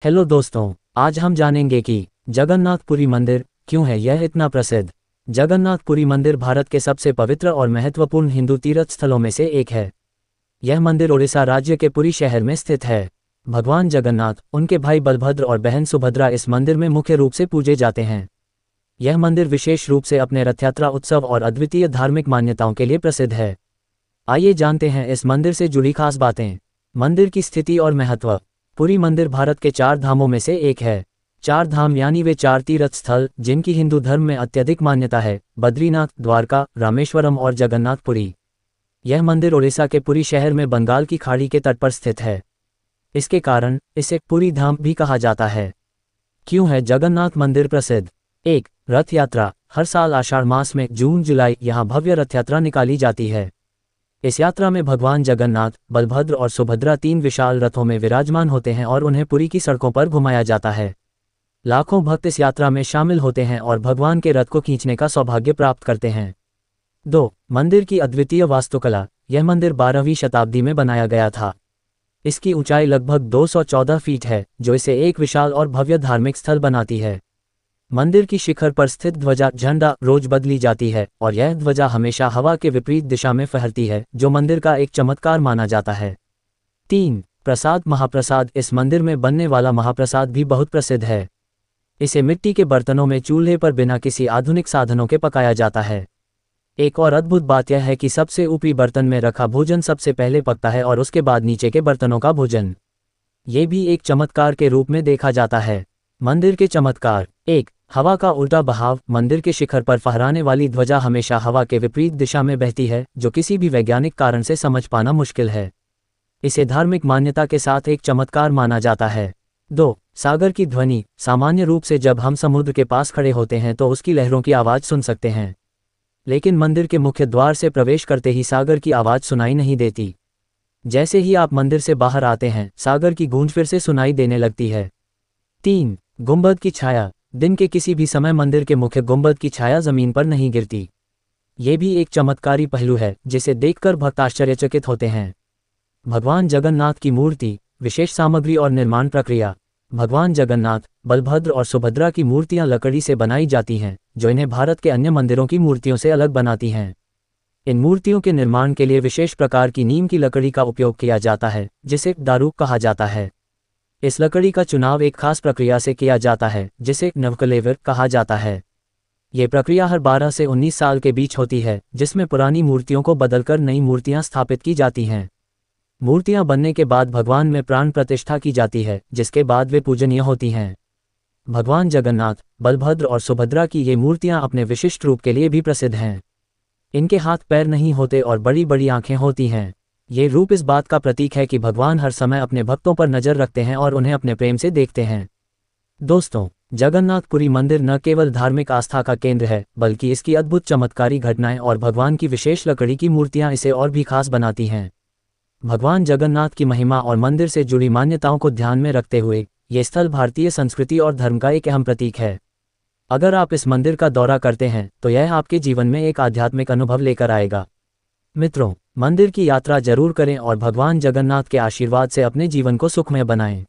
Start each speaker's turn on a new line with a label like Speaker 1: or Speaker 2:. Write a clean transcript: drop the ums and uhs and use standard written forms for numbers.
Speaker 1: Hello दोस्तों, आज हम जानेंगे कि जगन्नाथपुरी मंदिर क्यों है यह इतना प्रसिद्ध। जगन्नाथपुरी मंदिर भारत के सबसे पवित्र और महत्वपूर्ण हिंदू तीर्थ स्थलों में से एक है। यह मंदिर ओडिशा राज्य के पुरी शहर में स्थित है। भगवान जगन्नाथ, उनके भाई बलभद्र और बहन सुभद्रा इस मंदिर में मुख्य रूप से पूजे जाते हैं। यह मंदिर विशेष रूप से अपने रथ यात्रा उत्सव और अद्वितीय धार्मिक मान्यताओं के लिए प्रसिद्ध है। आइए जानते हैं इस मंदिर से जुड़ी खास बातें। मंदिर की स्थिति और महत्व। पुरी मंदिर भारत के 4 धामों में से एक है। 4 धाम यानी वे 4 तीर्थ स्थल जिनकी हिंदू धर्म में अत्यधिक मान्यता है: बद्रीनाथ, द्वारका, रामेश्वरम और जगन्नाथपुरी। यह मंदिर ओडिशा के पुरी शहर में बंगाल की खाड़ी के तट पर स्थित है। इसके कारण इसे पुरी धाम भी कहा जाता है। क्यों है जगन्नाथ मंदिर प्रसिद्ध? 1. रथ यात्रा। हर साल आषाढ़ मास में जून जुलाई यहाँ भव्य रथ यात्रा निकाली जाती है। इस यात्रा में भगवान जगन्नाथ, बलभद्र और सुभद्रा 3 विशाल रथों में विराजमान होते हैं और उन्हें पुरी की सड़कों पर घुमाया जाता है। लाखों भक्त इस यात्रा में शामिल होते हैं और भगवान के रथ को खींचने का सौभाग्य प्राप्त करते हैं। 2. मंदिर की अद्वितीय वास्तुकला। यह मंदिर 12वीं शताब्दी में बनाया गया था। इसकी ऊंचाई लगभग 214 फीट है, जो इसे एक विशाल और भव्य धार्मिक स्थल बनाती है। मंदिर की शिखर पर स्थित ध्वजा झंडा रोज बदली जाती है और यह ध्वजा हमेशा हवा के विपरीत दिशा में फहरती है, जो मंदिर का एक चमत्कार माना जाता है। 3. प्रसाद महाप्रसाद। इस मंदिर में बनने वाला महाप्रसाद भी बहुत प्रसिद्ध है। इसे मिट्टी के बर्तनों में चूल्हे पर बिना किसी आधुनिक साधनों के पकाया जाता है। एक और अद्भुत बात यह है कि सबसे ऊपरी बर्तन में रखा भोजन सबसे पहले पकता है और उसके बाद नीचे के बर्तनों का भोजन। ये भी एक चमत्कार के रूप में देखा जाता है। मंदिर के चमत्कार। 1. हवा का उल्टा बहाव। मंदिर के शिखर पर फहराने वाली ध्वजा हमेशा हवा के विपरीत दिशा में बहती है, जो किसी भी वैज्ञानिक कारण से समझ पाना मुश्किल है। इसे धार्मिक मान्यता के साथ एक चमत्कार माना जाता है। 2. सागर की ध्वनि। सामान्य रूप से जब हम समुद्र के पास खड़े होते हैं तो उसकी लहरों की आवाज़ सुन सकते हैं, लेकिन मंदिर के मुख्य द्वार से प्रवेश करते ही सागर की आवाज़ सुनाई नहीं देती। जैसे ही आप मंदिर से बाहर आते हैं, सागर की गूंज फिर से सुनाई देने लगती है। 3. गुंबद की छाया। दिन के किसी भी समय मंदिर के मुख्य गुंबद की छाया जमीन पर नहीं गिरती। ये भी एक चमत्कारी पहलू है जिसे देखकर भक्त आश्चर्यचकित होते हैं। भगवान जगन्नाथ की मूर्ति, विशेष सामग्री और निर्माण प्रक्रिया। भगवान जगन्नाथ, बलभद्र और सुभद्रा की मूर्तियां लकड़ी से बनाई जाती हैं, जो इन्हें भारत के अन्य मंदिरों की मूर्तियों से अलग बनाती हैं। इन मूर्तियों के निर्माण के लिए विशेष प्रकार की नीम की लकड़ी का उपयोग किया जाता है, जिसे दारू कहा जाता है। इस लकड़ी का चुनाव एक खास प्रक्रिया से किया जाता है, जिसे नवकलेवर कहा जाता है। ये प्रक्रिया हर 12 से 19 साल के बीच होती है, जिसमें पुरानी मूर्तियों को बदलकर नई मूर्तियां स्थापित की जाती हैं। मूर्तियां बनने के बाद भगवान में प्राण प्रतिष्ठा की जाती है, जिसके बाद वे पूजनीय होती हैं। भगवान जगन्नाथ, बलभद्र और सुभद्रा की ये मूर्तियां अपने विशिष्ट रूप के लिए भी प्रसिद्ध हैं। इनके हाथ पैर नहीं होते और बड़ी बड़ी आंखें होती हैं। ये रूप इस बात का प्रतीक है कि भगवान हर समय अपने भक्तों पर नजर रखते हैं और उन्हें अपने प्रेम से देखते हैं। दोस्तों, जगन्नाथपुरी मंदिर न केवल धार्मिक आस्था का केंद्र है, बल्कि इसकी अद्भुत चमत्कारी घटनाएं और भगवान की विशेष लकड़ी की मूर्तियां इसे और भी खास बनाती हैं। भगवान जगन्नाथ की महिमा और मंदिर से जुड़ी मान्यताओं को ध्यान में रखते हुए ये स्थल भारतीय संस्कृति और धर्म का एक अहम प्रतीक है। अगर आप इस मंदिर का दौरा करते हैं तो यह आपके जीवन में एक आध्यात्मिक अनुभव लेकर आएगा। मित्रों, मंदिर की यात्रा जरूर करें और भगवान जगन्नाथ के आशीर्वाद से अपने जीवन को सुखमय बनाएं।